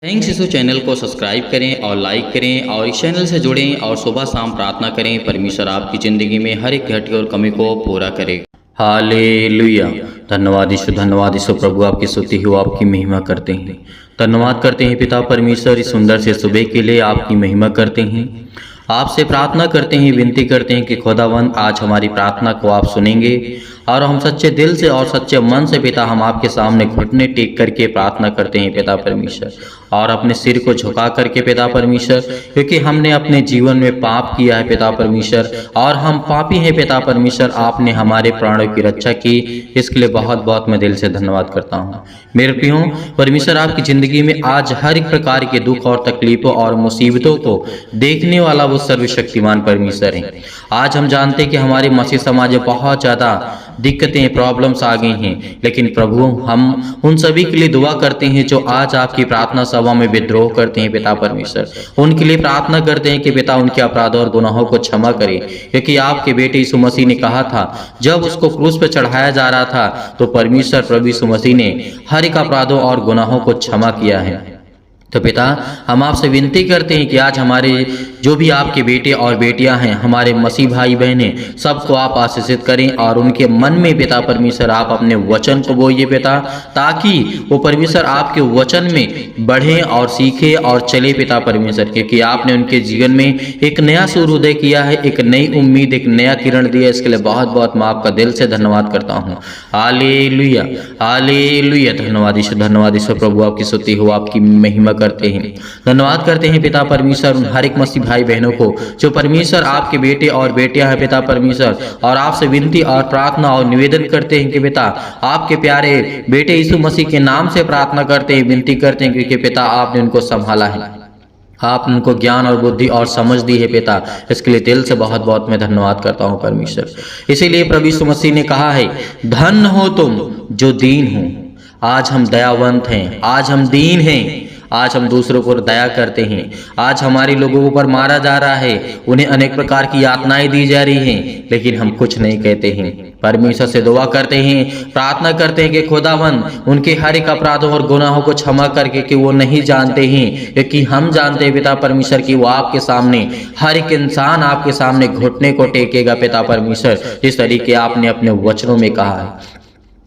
Thanks यीशु channel को subscribe करें और लाइक करें और इस चैनल से जुड़ें और सुबह शाम प्रार्थना करें। परमेश्वर आपकी ज़िंदगी में हर एक घटी और कमी को पूरा करे। हालेलुया। धन्यवाद यीशु प्रभु, आपकी स्तुति हो, आपकी महिमा करते हैं। धन्यवाद करते हैं पिता परमेश्वर, इस सुंदर से सुबह के लिए आपकी महिमा करते हैं। आपसे प्रार्थना करते हैं, विनती करते हैं कि खुदावंद आज हमारी प्रार्थना को आप सुनेंगे और हम सच्चे दिल से और सच्चे मन से पिता हम आपके सामने घुटने टेक करके प्रार्थना करते हैं पिता परमेश्वर, और अपने सिर को झुका करके पिता परमेश्वर, क्योंकि हमने अपने जीवन में पाप किया है पिता परमेश्वर और हम पापी हैं पिता परमेश्वर। आपने हमारे प्राणों की रक्षा की, इसके लिए बहुत बहुत मैं दिल से धन्यवाद करता हूँ। मेरे प्रियो परमेश्वर, आपकी ज़िंदगी में आज हर एक प्रकार के दुख और तकलीफों और मुसीबतों को देखने वाला वो सर्वशक्तिमान परमेश्वर है। आज हम जानते हैं कि हमारे मसीह समाज में बहुत ज़्यादा दिक्कतें प्रॉब्लम्स आ गई हैं, लेकिन प्रभु हम उन सभी के लिए दुआ करते हैं जो आज आपकी प्रार्थना सभा में विद्रोह करते हैं पिता परमेश्वर। उनके लिए प्रार्थना करते हैं कि पिता उनके अपराधों और गुनाहों को क्षमा करें, क्योंकि आपके बेटे यीशु मसीह ने कहा था जब उसको क्रूस पर चढ़ाया जा रहा था तो परमेश्वर प्रभु यीशु मसीह ने हर एक अपराधों और गुनाहों को क्षमा किया है। तो पिता हम आपसे विनती करते हैं कि आज हमारे जो भी आपके बेटे और बेटियां हैं, हमारे मसीह भाई बहनें, सबको आप आशीषित करें और उनके मन में पिता परमेश्वर आप अपने वचन को बोइए पिता, ताकि वो परमेश्वर आपके वचन में बढ़े और सीखे और चले पिता परमेश्वर, क्योंकि आपने उनके जीवन में एक नया सूर्योदय किया है, एक नई उम्मीद, एक नया किरण दिया। इसके लिए बहुत बहुत मैं आपका दिल से धन्यवाद करता हूँ। Hallelujah hallelujah. धन्यवाद ईश्वर प्रभु, आपकी स्तुति हो, आपकी महिमा करते हैं। धन्यवाद करते हैं पिता परमेश्वर उन हर एक मसीह भाई बहनों को जो परमेश्वर आपके बेटे और बेटियां हैं पिता परमेश्वर, और आपसे विनती और प्रार्थना और निवेदन करते हैं कि पिता आपके प्यारे बेटे यीशु मसीह के नाम से प्रार्थना करते हैं, विनती करते हैं, क्योंकि पिता आपने उनको संभाला है, आपने उनको ज्ञान और बुद्धि और समझ दी है पिता। इसके लिए दिल से बहुत बहुत मैं धन्यवाद करता हूँ परमेश्वर। इसीलिए प्रभु यीशु मसीह ने कहा है, धन्य हो तुम जो दीन हो। आज हम दयावंत हैं, आज हम दीन हैं, आज हम दूसरों को दया करते हैं। आज हमारे लोगों पर मारा जा रहा है, उन्हें अनेक प्रकार की यातनाएं दी जा रही हैं, लेकिन हम कुछ नहीं कहते हैं। परमेश्वर से दुआ करते हैं, प्रार्थना करते हैं कि खुदावंद उनके हर एक अपराधों और गुनाहों को क्षमा करके, कि वो नहीं जानते हैं, क्योंकि हम जानते हैं पिता परमेश्वर कि वो आपके सामने हर एक इंसान आपके सामने घुटने को टेकेगा पिता परमेश्वर, जिस तरीके आपने अपने वचनों में कहा है।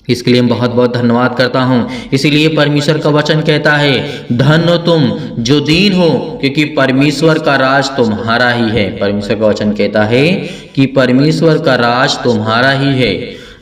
इसके लिए मैं बहुत बहुत धन्यवाद करता हूँ। इसीलिए परमेश्वर का वचन कहता है, धन्य तुम जो दीन हो, क्योंकि परमेश्वर का राज तुम्हारा ही है। परमेश्वर का वचन कहता है कि परमेश्वर का राज तुम्हारा ही है।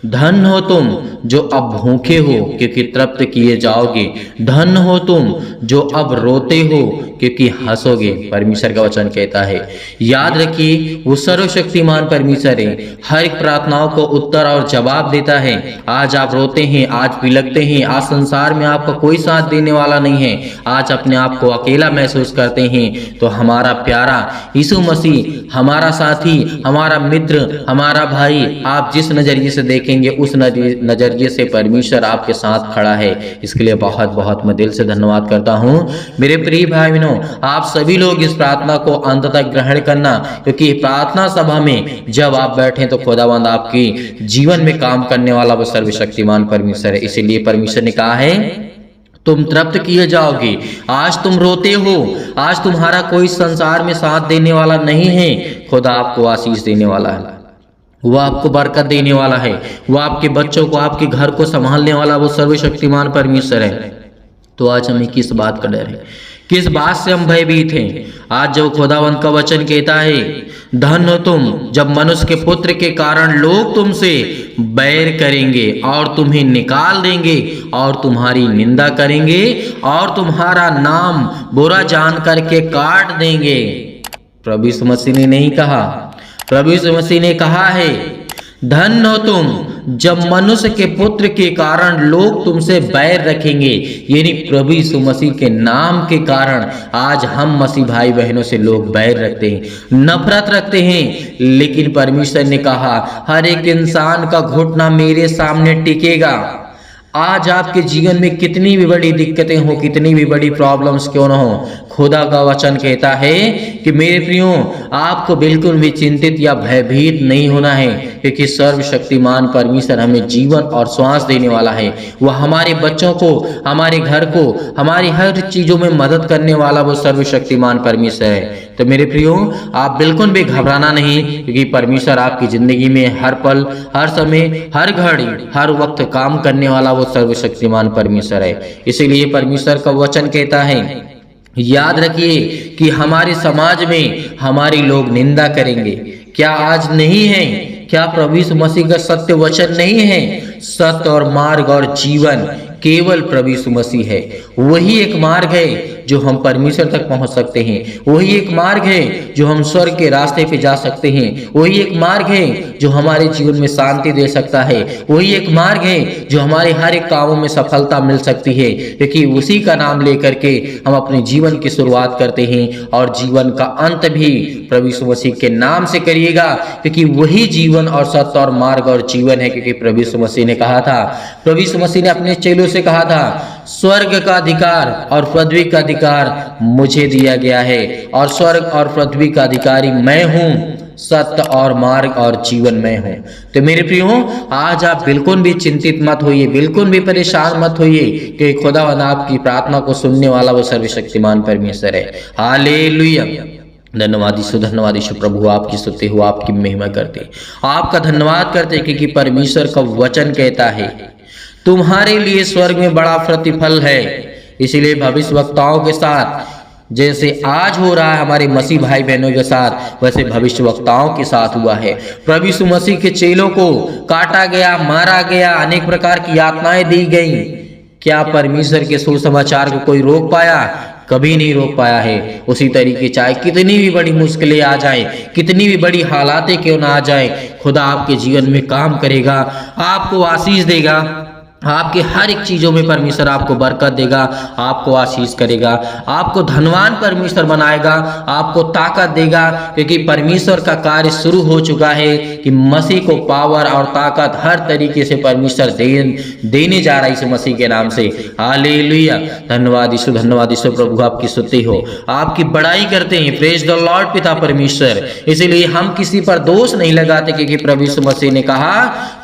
धन्य हो तुम जो अब भूखे हो, क्योंकि तृप्त किए जाओगे। धन्य हो तुम जो अब रोते हो, क्योंकि हंसोगे। परमेश्वर का वचन कहता है। याद रखिए, वो सर्वशक्तिमान परमेश्वर है, हर एक प्रार्थनाओं को उत्तर और जवाब देता है। आज आप रोते हैं, आज बिलखते हैं, आज संसार में आपका कोई साथ देने वाला नहीं है, आज अपने आप को अकेला महसूस करते हैं, तो हमारा प्यारा यीशु मसीह, हमारा साथी, हमारा मित्र, हमारा भाई, आप जिस नजरिए से देखेंगे उस नजरिए से परमेश्वर आपके साथ खड़ा है। इसके लिए बहुत बहुत मैं दिल से धन्यवाद करता हूँ। मेरे प्रिय भाई बहनों, आप सभी लोग इस प्रार्थना को अंत तक ग्रहण करना, क्योंकि प्रार्थना सभा में जब आप बैठे तो खुदावंद आपकी जीवन में काम करने वाला वो सर्वशक्तिमान परमेश्वर है। इसीलिए परमेश्वर ने कहा है, तुम तृप्त किए जाओगे। आज तुम रोते हो, आज तुम्हारा कोई संसार में साथ देने वाला नहीं है, खुदा आपको आशीष देने वाला है, वो आपको बरकत देने वाला है, वो आपके बच्चों को, आपके घर को संभालने वाला वो सर्वशक्तिमान परमेश्वर है। तो आज हमें किस बात का डर है, किस बात से हम भयभीत हैं? आज जो खुदावंत का वचन कहता है, धन्य हो तुम जब मनुष्य के पुत्र के कारण लोग तुमसे बैर करेंगे और तुम्हें निकाल देंगे और तुम्हारी निंदा करेंगे और तुम्हारा नाम बुरा जान करके काट देंगे। प्रभु यीशु मसीह ने नहीं कहा, प्रभु यीशु मसीह ने कहा है, धन्य हो तुम जब मनुष्य के पुत्र के कारण लोग तुमसे बैर रखेंगे। यानी प्रभु यीशु मसीह के नाम के कारण आज हम मसीह भाई बहनों से लोग बैर रखते हैं, नफरत रखते हैं, लेकिन परमेश्वर ने कहा हर एक इंसान का घुटना मेरे सामने टिकेगा। आज आपके जीवन में कितनी भी बड़ी दिक्कतें हो, कितनी भी बड़ी प्रॉब्लम्स क्यों ना हो, खुदा का वचन कहता है कि मेरे प्रियो, आपको बिल्कुल भी चिंतित या भयभीत नहीं होना है, क्योंकि सर्वशक्तिमान परमेश्वर हमें जीवन और श्वास देने वाला है। वह हमारे बच्चों को, हमारे घर को, हमारी हर चीजों में मदद करने वाला वो सर्वशक्तिमान परमेश्वर है। तो मेरे प्रियो, आप बिल्कुल भी घबराना नहीं, क्योंकि परमेश्वर आपकी जिंदगी में हर पल, हर समय, हर घड़ी, हर वक्त काम करने वाला वो सर्वशक्तिमान परमेश्वर है। इसीलिए परमेश्वर का वचन कहता है, याद रखिए कि हमारे समाज में हमारी लोग निंदा करेंगे। क्या आज नहीं है? क्या प्रभु यीशु मसीह का सत्य वचन नहीं है? सत्य और मार्ग और जीवन केवल प्रभु यीशु मसीह है। वही एक मार्ग है जो हम परमेश्वर तक पहुंच सकते हैं। वही एक मार्ग है जो हम स्वर्ग के रास्ते पे जा सकते हैं। वही एक मार्ग है जो हमारे जीवन में शांति दे सकता है। वही एक मार्ग है जो हमारे हर एक कामों में सफलता मिल सकती है, क्योंकि उसी का नाम लेकर के हम अपने जीवन की शुरुआत करते हैं और जीवन का अंत भी प्रभु यीशु मसीह के नाम से करिएगा, क्योंकि वही जीवन और सत्य और मार्ग और जीवन है। क्योंकि प्रभु यीशु मसीह ने कहा था, प्रभु यीशु मसीह ने अपने चेलों से कहा था, स्वर्ग का अधिकार और पृथ्वी का अधिकार मुझे दिया गया है, और स्वर्ग और पृथ्वी का अधिकारी मैं हूं, सत्य और मार्ग और जीवन में हूं। तो मेरे प्रियो, आज आप बिल्कुल भी चिंतित मत होइए, बिल्कुल भी परेशान मत होइए, कि खुदावंद आपकी प्रार्थना को सुनने वाला वो सर्वशक्तिमान परमेश्वर है। हालेलुया। धन्यवाद यीशु प्रभु, आपकी स्तुति हो, आपकी महिमा करते, आपका धन्यवाद करते, क्योंकि परमेश्वर का वचन कहता है तुम्हारे लिए स्वर्ग में बड़ा प्रतिफल है। इसीलिए भविष्यवक्ताओं के साथ जैसे आज हो रहा है हमारे मसीह भाई बहनों के साथ, वैसे भविष्यवक्ताओं के साथ हुआ है। प्रभु यीशु मसीह के चेलों को काटा गया, मारा गया, अनेक प्रकार की यातनाएं दी गई। क्या परमेश्वर के सुसमाचार को कोई रोक पाया? कभी नहीं रोक पाया है। उसी तरीके चाहे कितनी भी बड़ी मुश्किलें आ जाए, कितनी भी बड़ी हालातें क्यों ना आ जाए, खुदा आपके जीवन में काम करेगा, आपको आशीष देगा, आपके हर एक चीजों में परमेश्वर आपको बरकत देगा, आपको आशीष करेगा, आपको धनवान परमेश्वर बनाएगा, आपको ताकत देगा, क्योंकि परमेश्वर का कार्य शुरू हो चुका है कि मसीह को पावर और ताकत हर तरीके से परमेश्वर देने जा रहा है इस मसीह के नाम से। हालेलुया। धन्यवाद यीशु प्रभु, आपकी स्तुति हो, आपकी बड़ाई करते हैं। प्रेज द लॉर्ड पिता परमेश्वर। इसीलिए हम किसी पर दोष नहीं लगाते, क्योंकि प्रभु यीशु मसीह ने कहा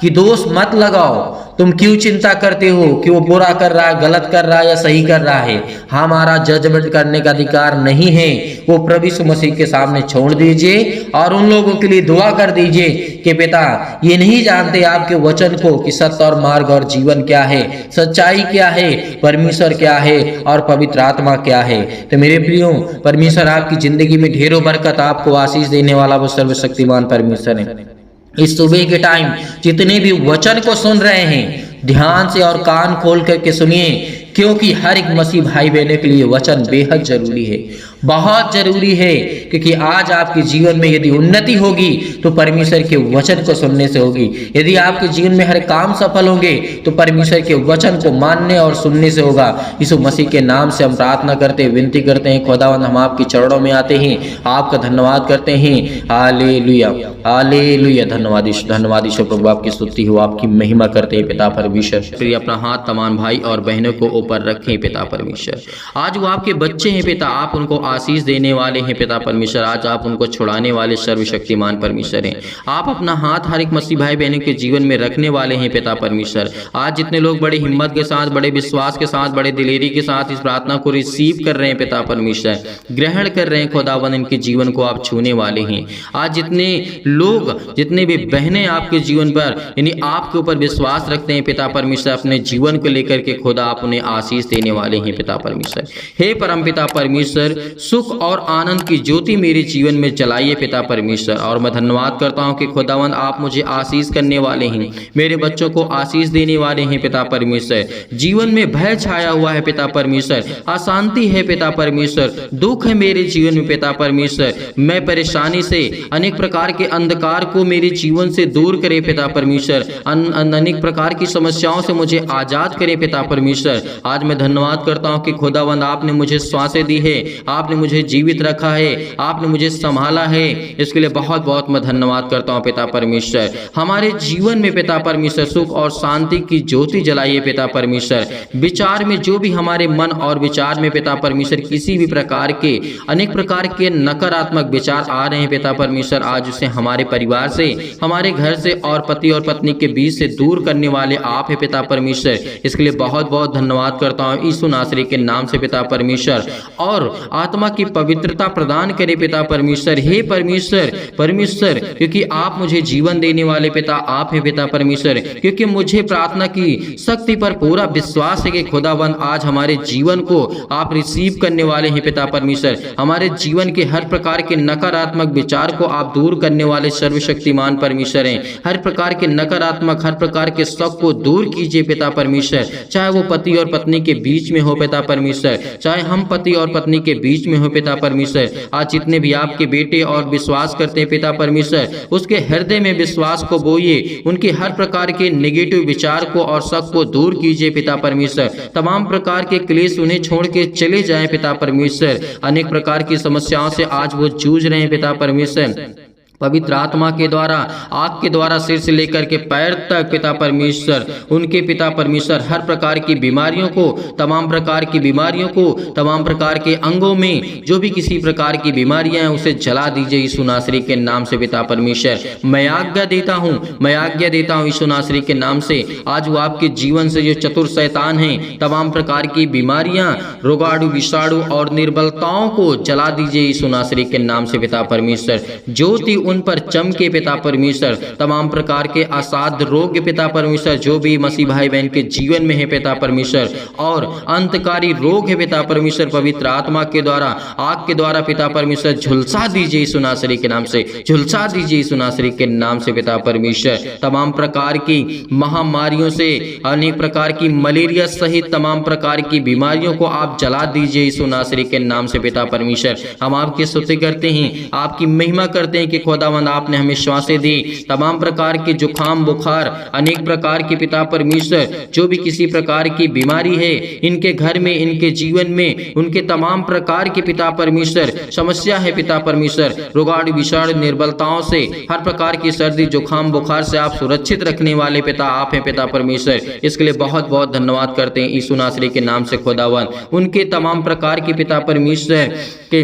कि दोष मत लगाओ। तुम क्यों चिंता करते हो कि वो बुरा कर रहा है, गलत कर रहा है या सही कर रहा है? हमारा जजमेंट करने का अधिकार नहीं है। वो प्रभु यीशु मसीह के सामने छोड़ दीजिए और उन लोगों के लिए दुआ कर दीजिए कि पिता, ये नहीं जानते आपके वचन को कि सत्य और मार्ग और जीवन क्या है, सच्चाई क्या है, परमेश्वर क्या है और पवित्र आत्मा क्या है। तो मेरे प्रियो, परमेश्वर आपकी जिंदगी में ढेरों बरकत, आपको आशीष देने वाला वो सर्वशक्तिमान परमेश्वर है। इस सुबह के टाइम जितने भी वचन को सुन रहे हैं, ध्यान से और कान खोल करके सुनिए, क्योंकि हर एक मसीह भाई बहनों के लिए वचन बेहद जरूरी है, बहुत जरूरी है। क्योंकि आज आपके जीवन में यदि उन्नति होगी तो परमेश्वर के वचन को सुनने से होगी। यदि आपके जीवन में हर काम सफल होंगे तो परमेश्वर के वचन को मानने और सुनने से होगा। यीशु मसीह के नाम से हम प्रार्थना करते, विनती करते हैं, खुदावंद हम आपके चरणों में आते हैं, आपका धन्यवाद करते हैं। Hallelujah, hallelujah. धन्यवाद यीशु प्रभु, आपकी स्तुति हो, आपकी महिमा करते हैं पिता परमेश्वर। फिर अपना हाथ तमाम भाई और बहनों को ऊपर रखें पिता परमेश्वर। आज वो आपके बच्चे हैं पिता, आप उनको आशीष देने वाले हैं पिता परमेश्वर। आज आप उनको छुड़ाने वाले सर्वशक्तिमान परमेश्वर हैं। आप अपना हाथ हर एक मसीह भाई बहनों के जीवन में रखने वाले हैं पिता परमेश्वर। आज जितने लोग बड़े हिम्मत के साथ, बड़े विश्वास के साथ, बड़े दिलेरी के साथ इस प्रार्थना को रिसीव कर रहे हैं पिता परमेश्वर, ग्रहण कर रहे हैं खुदावन, इनके जीवन को आप छूने वाले हैं। आज जितने लोग, जितने भी बहनें आपके जीवन पर यानी आपके ऊपर विश्वास रखते हैं पिता परमेश्वर, अपने जीवन को लेकर के खुदा आप उन्हें आशीष देने वाले हैं पिता परमेश्वर। हे परम पिता परमेश्वर, सुख और आनंद की ज्योति मेरे जीवन में जलाइए पिता परमेश्वर। और मैं धन्यवाद करता हूं कि खुदावंद आप मुझे आशीष करने वाले हैं, मेरे बच्चों को आशीष देने वाले हैं पिता परमेश्वर। जीवन में भय छाया हुआ है पिता परमेश्वर, अशांति है पिता परमेश्वर, दुख है मेरे जीवन में पिता परमेश्वर। मैं परेशानी से, अनेक प्रकार के अंधकार को मेरे जीवन से दूर करे पिता परमेश्वर, अनेक प्रकार की समस्याओं से मुझे आजाद करे पिता परमेश्वर। आज मैं धन्यवाद करता हूं कि खुदावंद आपने मुझे श्वासें दी है, आपने आपने मुझे जीवित रखा है, आपने मुझे संभाला है, इसके लिए बहुत बहुत मैं धन्यवाद करता हूँ पिता परमेश्वर। हमारे जीवन में पिता परमेश्वर सुख और शांति की ज्योति जलाइए पिता परमेश्वर। विचार में जो भी हमारे मन और विचार में पिता परमेश्वर किसी भी प्रकार के अनेक प्रकार के नकारात्मक विचार आ रहे हैं पिता परमेश्वर, आज उसे हमारे परिवार से, हमारे घर से और पति और पत्नी के बीच से दूर करने वाले आप है पिता परमेश्वर। इसके लिए बहुत बहुत धन्यवाद करता हूँ यीशु नासरी के नाम से पिता परमेश्वर। और आत्मा की पवित्रता प्रदान करे पिता परमेश्वर। हे परमेश्वर, परमेश्वर क्योंकि आप मुझे जीवन देने वाले पिता आप हैं पिता परमेश्वर, क्योंकि मुझे प्रार्थना की शक्ति पर पूरा विश्वास है कि खुदावंद आज हमारे जीवन को आप रिसीव करने वाले हैं पिता परमेश्वर। हमारे जीवन के हर प्रकार के नकारात्मक विचार को आप दूर करने वाले सर्वशक्तिमान परमेश्वर हैं। हर प्रकार के नकारात्मक, हर प्रकार के शक को दूर कीजिए पिता परमेश्वर, चाहे वो पति और पत्नी के बीच में हो पिता परमेश्वर, चाहे हम पति और पत्नी के बीच में हो पिता परमेश्वर। आज जितने भी आपके बेटे और विश्वास करते हैं पिता परमेश्वर, उसके हृदय में विश्वास को बोइए, उनके हर प्रकार के नेगेटिव विचार को और शक को दूर कीजिए पिता परमेश्वर। तमाम प्रकार के क्लेश उन्हें छोड़ के चले जाएं पिता परमेश्वर। अनेक प्रकार की समस्याओं से आज वो जूझ रहे हैं पिता परमेश्वर। पवित्र आत्मा के द्वारा, आग के द्वारा सिर से लेकर के पैर तक पिता परमेश्वर, उनके पिता परमेश्वर हर प्रकार की बीमारियों को, तमाम प्रकार की बीमारियों को, तमाम प्रकार के अंगों में जो भी किसी प्रकार की बीमारियां हैं उसे जला दीजिए यीशु नासरी के नाम से पिता परमेश्वर। मैं आज्ञा देता हूं, मैं आज्ञा देता हूं यीशु नासरी के नाम से। आज वो आपके जीवन से जो चतुर शैतान हैं, तमाम प्रकार की बीमारियां, रोगाणु, विषाणु और निर्बलताओं को जला दीजिए यीशु नासरी के नाम से पिता परमेश्वर। ज्योति उन पर चमके पिता परमेश्वर। तमाम प्रकार के असाध्य रोग पिता परमेश्वर जो भी मसीह भाई बहन के जीवन में है पिता परमेश्वर, और अंतकारी रोग है पिता परमेश्वर, पवित्र आत्मा के द्वारा, आग के द्वारा पिता परमेश्वर झुलसा दीजिए यीशु नासरी के नाम से, झुलसा दीजिए यीशु नासरी के नाम से पिता परमेश्वर। तमाम प्रकार की महामारियों से, अनेक प्रकार की मलेरिया सहित तमाम प्रकार की बीमारियों को आप जला दीजिए यीशु नासरी के नाम से पिता परमेश्वर। हम आपकी स्तुति करते हैं, आपकी महिमा करते हैं कि खुदावंद आपने हमें श्वासें दी। तमाम प्रकार के जुखाम, बुखार, अनेक प्रकार के पिता परमेश्वर जो भी किसी प्रकार की बीमारी है इनके घर में, इनके जीवन में, उनके तमाम प्रकार के पिता परमेश्वर समस्या है पिता परमेश्वर, रोगाणु, विषाणु, निर्बलताओं से, हर प्रकार की सर्दी, जुखाम, बुखार से आप सुरक्षित रखने वाले पिता आप हैं पिता परमेश्वर। इसके लिए बहुत बहुत धन्यवाद करते हैं यीशु नासरी के नाम से खुदावंद। उनके तमाम प्रकार के पिता परमेश्वर के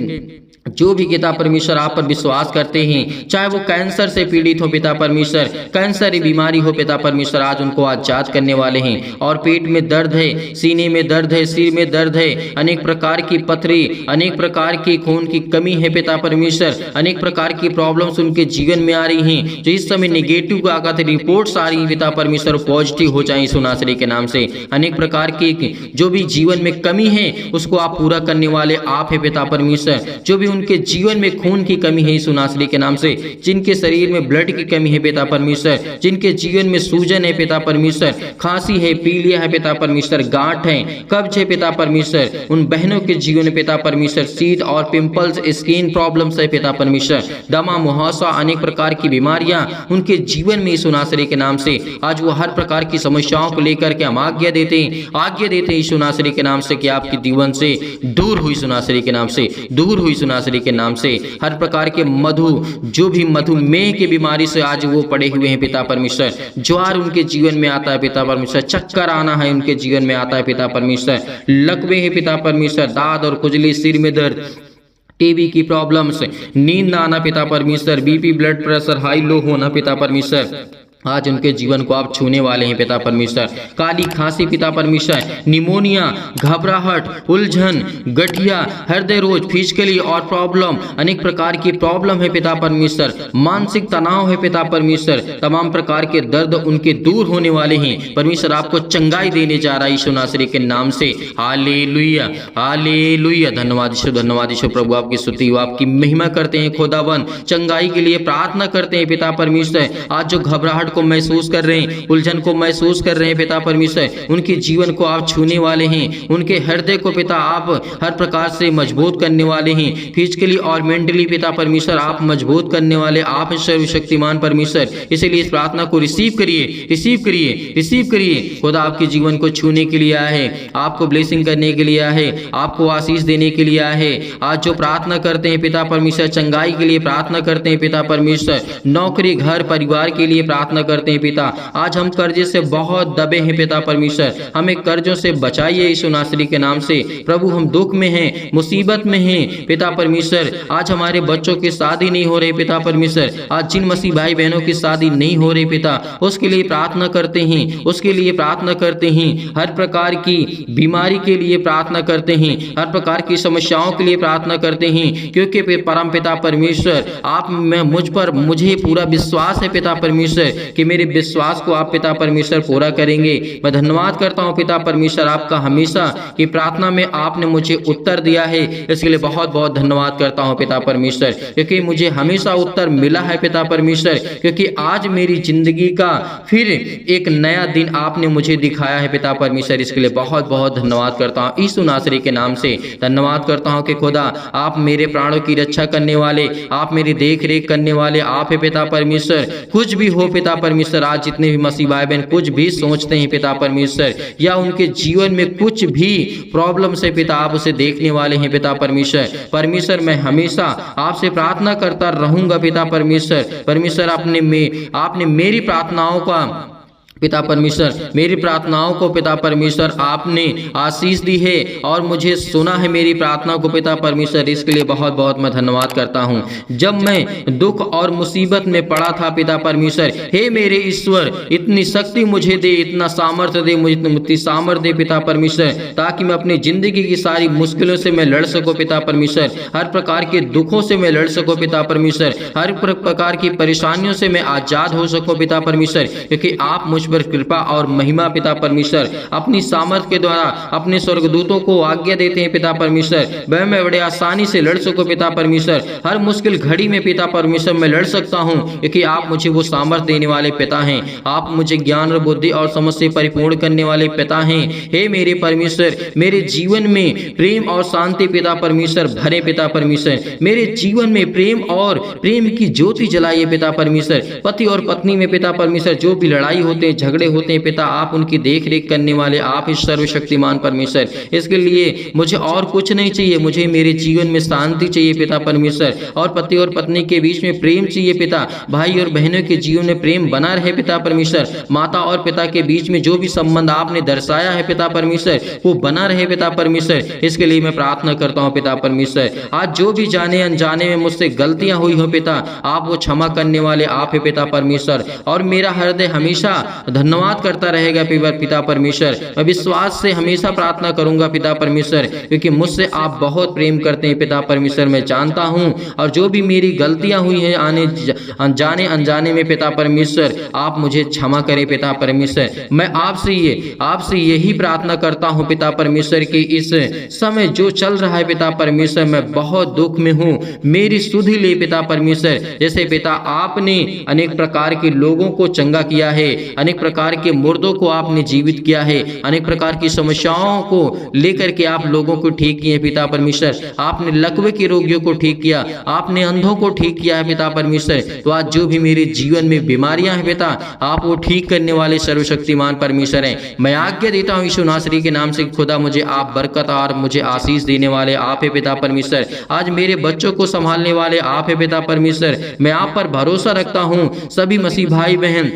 जो भी पिता परमेश्वर आप पर विश्वास करते हैं, चाहे वो कैंसर से पीड़ित हो पिता परमेश्वर, कैंसर की बीमारी हो पिता परमेश्वर, आज उनको आजाद करने वाले हैं। और पेट में दर्द है, सीने में दर्द है, सिर में दर्द है, अनेक प्रकार की पथरी, अनेक प्रकार की खून की कमी है पिता परमेश्वर, अनेक प्रकार की प्रॉब्लम्स उनके जीवन में आ रही हैं, जो इस समय नेगेटिव आगत रिपोर्ट्स आ रही हैं पिता परमेश्वर, पॉजिटिव हो जाए यीशु नासरी के नाम से। अनेक प्रकार की जो भी जीवन में कमी है उसको आप पूरा करने वाले आप है पिता परमेश्वर। जो भी उनके जीवन में खून की कमी है यीशु नासरी के नाम से, जिनके शरीर में ब्लड की कमी है पिता परमेश्वर, जिनके जीवन में सूजन है पिता परमेश्वर, खांसी है, पीलिया है पिता परमेश्वर, गांठ है, कब्ज है पिता परमेश्वर, उन बहनों के जीवन में पिता परमेश्वर सीध और पिंपल्स, स्किन प्रॉब्लम्स है पिता परमेश्वर, दमा, मुहासा, अनेक प्रकार की बीमारियां उनके जीवन में यीशु नासरी के नाम से, आज वो हर प्रकार की समस्याओं को लेकर के हम आज्ञा देते हैं यीशु नासरी के नाम से कि आपके जीवन से दूर हुई यीशु नासरी के नाम से, दूर हुई यीशु नासरी के नाम से। हर प्रकार के जो भी मधुमेह की बीमारी से आज वो पड़े हुए हैं पिता परमेश्वर, ज्वार उनके जीवन में आता है पिता परमेश्वर, चक्कर आना है उनके जीवन में आता है पिता परमेश्वर, लकवे है पिता परमेश्वर, दाद और खुजली, सिर में दर्द, टीबी की प्रॉब्लम्स, नींद ना आना पिता परमेश्वर, BP, blood pressure high low होना पिता परमेश्वर, आज उनके जीवन को आप छूने वाले हैं पिता परमेश्वर। काली खांसी पिता परमेश्वर, निमोनिया, घबराहट, उलझन, गठिया, हृदय रोग, फिजिकली और प्रॉब्लम, अनेक प्रकार की प्रॉब्लम है पिता परमेश्वर, मानसिक तनाव है पिता परमेश्वर, तमाम प्रकार के दर्द उनके दूर होने वाले हैं। परमेश्वर आपको चंगाई देने जा रहा है यीशु नासरी के नाम से। Hallelujah, hallelujah. धन्यवाद यीशु, धन्यवाद यीशु। प्रभु आपकी स्तुति, आपकी महिमा करते हैं खुदावन, चंगाई के लिए प्रार्थना करते हैं पिता परमेश्वर। आज जो घबराहट घबराहट को महसूस कर रहे हैं, उलझन को महसूस कर रहे हैं पिता परमेश्वर, उनके जीवन को आप छूने वाले हैं, उनके हृदय को पिता आप हर प्रकार से मजबूत करने वाले हैं, फिजिकली और मेंटली पिता परमेश्वर आप मजबूत करने वाले आप सर्वशक्तिमान परमेश्वर। इसलिए इस प्रार्थना को रिसीव करिए, रिसीव करिए, रिसीव करिए। खुदा आपके जीवन को छूने के लिए आया है, आपको ब्लेसिंग करने के लिए आया है, आपको आशीष देने के लिए आया है। आज जो प्रार्थना करते हैं पिता परमेश्वर, चंगाई के लिए प्रार्थना करते हैं पिता परमेश्वर, नौकरी घर परिवार के लिए प्रार्थना करते हैं पिता। आज हम कर्जे से बहुत दबे हैं पिता परमेश्वर, हमें कर्जों से बचाइए यीशु नासरी के नाम से। प्रभु हम दुख में हैं, मुसीबत में हैं पिता परमेश्वर। आज हमारे बच्चों की शादी नहीं हो रही पिता परमेश्वर, आज जिन मसीह भाई बहनों की शादी नहीं हो रही पिता, उसके लिए प्रार्थना करते हैं, उसके लिए प्रार्थना करते हैं। हर प्रकार की बीमारी के लिए प्रार्थना करते हैं, हर प्रकार की समस्याओं के लिए प्रार्थना करते हैं, क्योंकि परम पिता परमेश्वर आप मुझे पूरा विश्वास है पिता परमेश्वर कि मेरे विश्वास को आप पिता परमेश्वर पूरा करेंगे। मैं धन्यवाद करता हूं पिता परमेश्वर आपका हमेशा की प्रार्थना में आपने मुझे उत्तर दिया है, इसके लिए बहुत बहुत धन्यवाद करता हूं पिता परमेश्वर, क्योंकि मुझे हमेशा उत्तर मिला है पिता परमेश्वर, क्योंकि आज मेरी जिंदगी का फिर एक नया दिन आपने मुझे दिखाया है पिता परमेश्वर। इसके लिए बहुत बहुत धन्यवाद करता हूँ यीशु नासरी के नाम से। धन्यवाद करता हूँ कि खुदा आप मेरे प्राणों की रक्षा करने वाले, आप मेरी देख रेख करने वाले आप है पिता परमेश्वर। कुछ भी हो पिता परमेश्वर, आज जितने भी मसीह भाई बहन कुछ भी सोचते हैं पिता परमेश्वर, या उनके जीवन में कुछ भी प्रॉब्लम से पिता आप उसे देखने वाले हैं पिता परमेश्वर। परमेश्वर मैं हमेशा आपसे प्रार्थना करता रहूंगा पिता परमेश्वर। परमेश्वर आपने मेरी प्रार्थनाओं का पिता परमेश्वर, मेरी प्रार्थनाओं को पिता परमेश्वर आपने आशीष दी है और मुझे सुना है मेरी प्रार्थना को पिता परमेश्वर। इसके लिए बहुत बहुत मैं धन्यवाद करता हूँ। जब मैं दुख और मुसीबत में पड़ा था पिता परमेश्वर, हे मेरे ईश्वर इतनी शक्ति मुझे दे, इतना सामर्थ्य दे, मुझे इतनी सामर्थ्य दे पिता परमेश्वर, ताकि मैं अपनी जिंदगी की सारी मुश्किलों से मैं लड़ सकूं पिता परमेश्वर, हर प्रकार के दुखों से मैं लड़ सकूं पिता परमेश्वर, हर प्रकार की परेशानियों से मैं आजाद हो सकूं पिता परमेश्वर, क्योंकि आप मुझ पर कृपा और महिमा पिता परमेश्वर अपनी सामर्थ्य के द्वारा अपने स्वर्गदूतों को आज्ञा देते हैं पिता परमेश्वर। वह मैं बड़े आसानी से लड़ सकूं पिता परमेश्वर, हर मुश्किल घड़ी में पिता परमेश्वर मैं लड़ सकता हूं, क्योंकि आप मुझे वो सामर्थ्य देने वाले पिता हैं। आप मुझे ज्ञान और बुद्धि और समझ से परिपूर्ण करने वाले पिता हैं। हे मेरे परमेश्वर, मेरे जीवन में प्रेम और शांति पिता परमेश्वर भरे पिता परमेश्वर, मेरे जीवन में प्रेम की ज्योति जलाइए पिता परमेश्वर। पति और पत्नी में पिता परमेश्वर जो भी लड़ाई होते हैं, झगड़े होते हैं पिता, आप उनकी देख रेख करने वाले आप इस सर्वशक्तिमान परमेश्वर। इसके लिए मुझे और कुछ नहीं चाहिए, मुझे मेरे जीवन में शांति चाहिए पिता परमेश्वर, और पति और पत्नी के बीच में प्रेम चाहिए पिता, भाई और बहनों के जीवन में प्रेम बना रहे पिता परमेश्वर, माता और पिता के बीच में जो भी संबंध आपने दर्शाया है पिता परमेश्वर वो बना रहे पिता परमेश्वर। इसके लिए मैं प्रार्थना करता हूँ पिता परमेश्वर, आज जो भी जाने अनजाने में मुझसे गलतियां हुई हो पिता, आप वो क्षमा करने वाले आप है पिता परमेश्वर, और मेरा हृदय हमेशा धन्यवाद करता रहेगा पिता परमेश्वर। मैं विश्वास से हमेशा प्रार्थना करूंगा पिता परमेश्वर, क्योंकि मुझसे आप बहुत प्रेम करते हैं पिता परमेश्वर, मैं जानता हूं। और जो भी मेरी गलतियां हुई हैं जाने अनजाने में पिता परमेश्वर, आप मुझे क्षमा करें पिता परमेश्वर। मैं आपसे यही प्रार्थना करता हूं पिता परमेश्वर कि इस समय जो चल रहा है पिता परमेश्वर, मैं बहुत दुख में हूं, मेरी सुधि ले पिता परमेश्वर। जैसे पिता आपने अनेक प्रकार के लोगों को चंगा किया है, अनेक प्रकार के मुर्दों को आपने जीवित किया है, अनेक प्रकार की समस्याओं को लेकर के आप लोगों को ठीक किए पिता परमेश्वर। आपने लकवे के रोगियों को ठीक किया, आपने अंधों को ठीक किया है पिता परमेश्वर। तो आज जो भी मेरे जीवन में बीमारियां हैं पिता, आप वो ठीक करने वाले सर्वशक्तिमान परमेश्वर हैं। मैं आज्ञा देता हूं यीशु नासरी के नाम से, खुदा मुझे आप बरकत और मुझे आशीष देने वाले आप है पिता परमेश्वर। आज मेरे बच्चों को संभालने वाले आप है पिता परमेश्वर। मैं आप पर भरोसा रखता हूं। सभी मसीह भाई बहन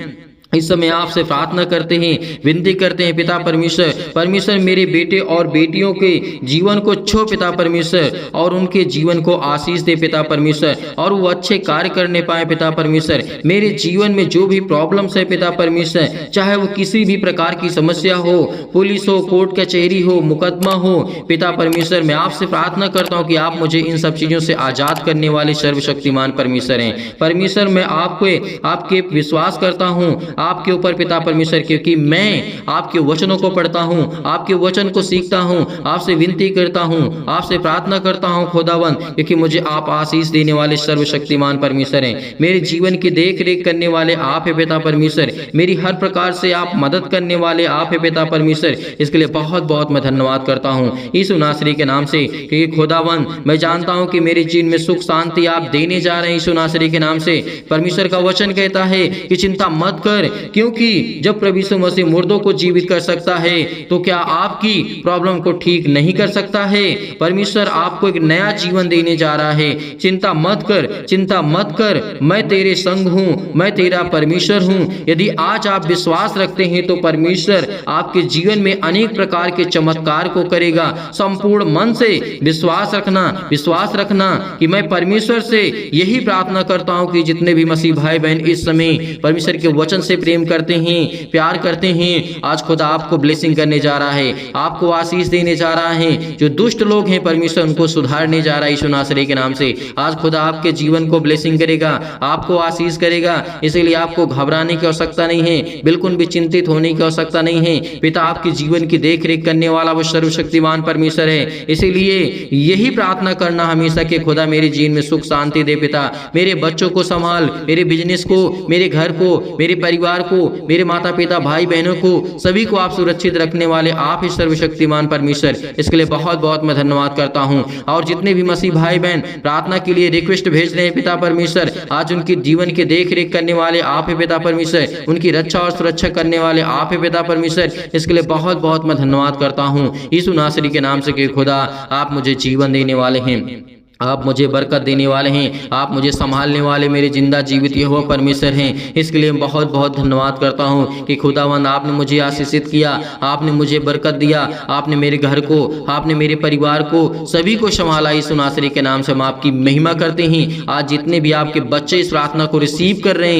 इस समय आपसे प्रार्थना करते हैं, विनती करते हैं पिता परमेश्वर मेरे बेटे और बेटियों के जीवन को छो पिता परमेश्वर, और उनके जीवन को आशीष दे पिता परमेश्वर, और वो अच्छे कार्य करने पाए पिता परमेश्वर। मेरे जीवन में जो भी प्रॉब्लम्स है पिता परमेश्वर, चाहे वो किसी भी प्रकार की समस्या हो, पुलिस हो, कोर्ट कचहरी हो, मुकदमा हो पिता परमेश्वर, मैं आपसे प्रार्थना करता हूँ कि आप मुझे इन सब चीजों से आजाद करने वाले सर्वशक्तिमान परमेश्वर हैं। परमेश्वर मैं आपके विश्वास करता हूँ, आपके ऊपर पिता परमेश्वर, क्योंकि मैं आपके वचनों को पढ़ता हूँ, आपके वचन को सीखता हूँ, आपसे विनती करता हूँ, आपसे प्रार्थना करता हूँ खुदावन, क्योंकि मुझे आप आशीष देने वाले सर्वशक्तिमान परमेश्वर हैं। मेरे जीवन की देख रेख करने वाले आप है पिता परमेश्वर, मेरी हर प्रकार से आप मदद करने वाले आप है पिता परमेश्वर। इसके लिए बहुत बहुत मैं धन्यवाद करता हूँ यीशु नासरी के नाम से, क्योंकि खुदावन मैं जानता हूँ कि मेरे जीवन में सुख शांति आप देने जा रहे हैं यीशु नासरी के नाम से। परमेश्वर का वचन कहता है कि चिंता मत कर, क्योंकि जब प्रभु यीशु मसीह मुर्दों को जीवित कर सकता है तो क्या आपकी प्रॉब्लम को ठीक नहीं कर सकता है? परमेश्वर आपको एक नया जीवन देने जा रहा है। चिंता मत कर, चिंता मत कर, मैं तेरे संग हूँ, मैं तेरा परमेश्वर हूँ। यदि आज आप विश्वास रखते हैं तो परमेश्वर आपके जीवन में अनेक प्रकार के चमत्कार को करेगा। संपूर्ण मन से विश्वास रखना, विश्वास रखना कि मैं परमेश्वर से यही प्रार्थना करता हूँ कि जितने भी मसीह भाई बहन इस समय परमेश्वर के वचन से प्रेम करते हैं, प्यार करते हैं, आज खुदा आपको ब्लेसिंग करने जा रहा है, आपको आशीष देने जा रहा है। जो दुष्ट लोग हैं परमेश्वर उनको सुधारने जा रहा है यीशु नासरी के नाम से। आज खुदा आपके जीवन को ब्लेसिंग करेगा, आपको आशीष करेगा। इसलिए आपको घबराने की आवश्यकता नहीं है, बिल्कुल भी चिंतित होने की आवश्यकता नहीं है। पिता आपके जीवन की देख रेख करने वाला वो सर्वशक्तिमान परमेश्वर है। इसीलिए यही प्रार्थना करना हमेशा कि खुदा मेरे जीवन में सुख शांति दे पिता, मेरे बच्चों को संभाल, मेरे बिजनेस को, मेरे घर को, मेरे परिवार को, मेरे माता पिता भाई बहनों को, सभी को आप सुरक्षित रखने वाले आप ही सर्वशक्तिमान परमेश्वर। इसके लिए बहुत बहुत मैं धन्यवाद करता हूँ। और जितने भी मसीह भाई बहन प्रार्थना के लिए रिक्वेस्ट भेज रहे हैं पिता परमेश्वर, आज उनके जीवन के देख रेख करने वाले आप है पिता परमेश्वर, उनकी रक्षा और सुरक्षा करने वाले आप है पिता परमेश्वर। इसके लिए बहुत बहुत मैं धन्यवाद करता हूँ यीशु नासरी के नाम से कि खुदा आप मुझे जीवन देने वाले हैं, आप मुझे बरकत देने वाले हैं, आप मुझे संभालने वाले मेरे जिंदा जीवित यहोवा परमेश्वर हैं। इसके लिए बहुत बहुत धन्यवाद करता हूं कि खुदावंद आपने मुझे आशीषित किया, आपने मुझे बरकत दिया, आपने मेरे घर को, आपने मेरे परिवार को, सभी को संभाला। यीशु नासरी के नाम से हम आपकी महिमा करते हैं। आज जितने भी आपके बच्चे इस प्रार्थना को रिसीव कर रहे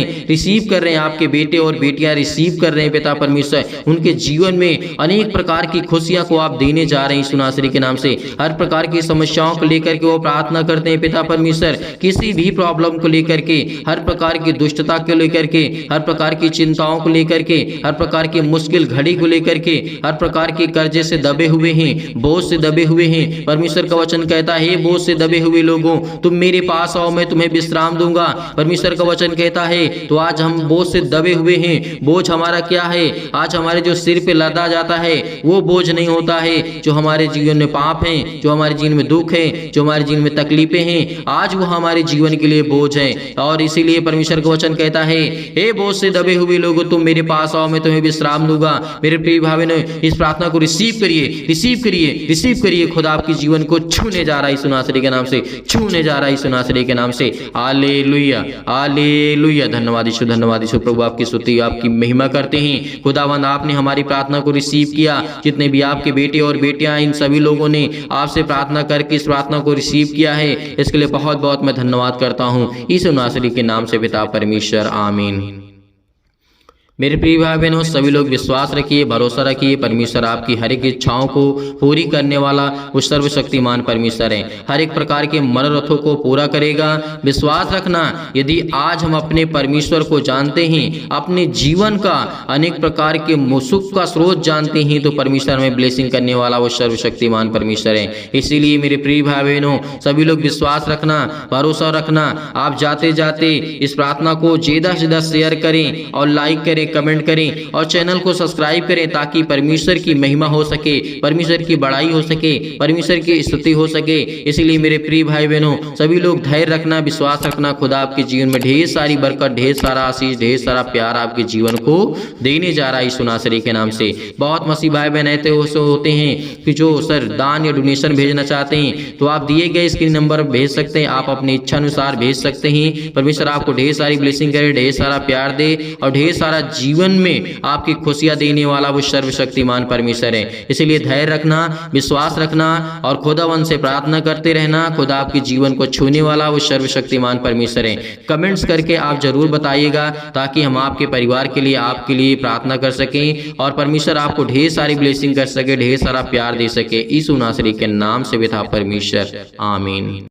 हैं, आपके बेटे और बेटियां रिसीव कर रहे हैं पिता परमेश्वर, उनके जीवन में अनेक प्रकार की खुशियां को आप देने जा रहे हैं यीशु नासरी के नाम से। हर प्रकार की समस्याओं को लेकर के वो प्रार्थना करते हैं पिता परमेश्वर, किसी भी प्रॉब्लम को लेकर के, हर प्रकार की दुष्टता को लेकर के, हर प्रकार की चिंताओं को लेकर के, हर प्रकार की मुश्किल घड़ी को लेकर के, हर प्रकार के कर्जे से दबे हुए हैं, बोझ से दबे हुए हैं। परमेश्वर का वचन कहता है बोझ से दबे हुए लोगों तुम मेरे पास आओ, मैं तुम्हें विश्राम दूंगा। परमेश्वर का वचन कहता है तो आज हम बोझ से दबे हुए हैं। बोझ हमारा क्या है? आज हमारे जो सिर पे लदा जाता है वो बोझ नहीं होता है। जो हमारे जीवन में पाप है, जो हमारे जीवन में दुख है, जो हमारे जीवन में तकलीफें हैं, आज वो हमारे जीवन के लिए बोझ है। और इसीलिए परमेश्वर का वचन कहता है हे बोझ से दबे हुए लोगों तुम मेरे पास आओ, मैं तुम्हें विश्राम दूंगा। मेरे प्रिय भाई ने इस प्रार्थना को रिसीव करिए, रिसीव करिए, रिसीव करिए। खुदा आपके जीवन को छूने जा रहा है यीशु नासरी के नाम से, छूने जा रहा है यीशु नासरी के नाम से। Hallelujah, hallelujah. धन्यवाद यीशु, धन्यवाद यीशु। प्रभु आपकी स्तुति, आपकी महिमा करते हैं। खुदावंद आपने हमारी प्रार्थना को रिसीव किया। जितने भी आपके बेटे और बेटियां, इन सभी लोगों ने आपसे प्रार्थना करके इस प्रार्थना को रिसीव किया है, इसके लिए बहुत बहुत मैं धन्यवाद करता हूँ यीशु नासरी के नाम से पिता परमेश्वर, आमीन। मेरे प्रिय भाई बहनों, सभी लोग विश्वास रखिए, भरोसा रखिए, परमेश्वर आपकी हर एक इच्छाओं को पूरी करने वाला वो सर्वशक्तिमान परमेश्वर है। हर एक प्रकार के मनोरथों को पूरा करेगा। विश्वास रखना, यदि आज हम अपने परमेश्वर को जानते हैं, अपने जीवन का अनेक प्रकार के सुख का स्रोत जानते हैं, तो परमेश्वर हमें ब्लेसिंग करने वाला वो सर्वशक्तिमान परमेश्वर है। इसीलिए मेरे प्रिय भाई बहनों, सभी लोग विश्वास रखना, भरोसा रखना। आप जाते जाते इस प्रार्थना को ज़्यादा से ज़्यादा शेयर करें और लाइक करें, कमेंट करें और चैनल को सब्सक्राइब करें, ताकि परमेश्वर की महिमा हो सके, परमेश्वर की बड़ाई हो सके, परमेश्वर की स्तुति हो सके। इसीलिए मेरे प्रिय भाई बहनों, सभी लोग धैर्य रखना, विश्वास रखना। खुदा आपके जीवन में ढेर सारी बरकत, ढेर सारा आशीष, ढेर सारा प्यार आपके जीवन को देने जा रहा है यीशु नासरी के नाम से। बहुत मसीह भाई बहन ऐसे होते हैं कि जो सर दान या डोनेशन भेजना चाहते हैं, तो आप दिए गए स्क्रीन नंबर भेज सकते हैं, आप अपनी इच्छा अनुसार भेज सकते हैं। परमेश्वर आपको ढेर सारी ब्लेसिंग करे, ढेर सारा प्यार दे और ढेर सारा जीवन में आपकी खुशियां देने वाला वो सर्वशक्तिमान परमेश्वर है। इसलिए धैर्य रखना, विश्वास रखना और खुदावंद से प्रार्थना करते रहना। खुदा आपके जीवन को छूने वाला वो सर्वशक्तिमान परमेश्वर है। कमेंट्स करके आप जरूर बताइएगा, ताकि हम आपके परिवार के लिए, आपके लिए प्रार्थना कर सकें और परमेश्वर आपको ढेर सारी ब्लेसिंग कर सके, ढेर सारा प्यार दे सके। यीशु नासरी के नाम से पिता परमेश्वर, आमीन।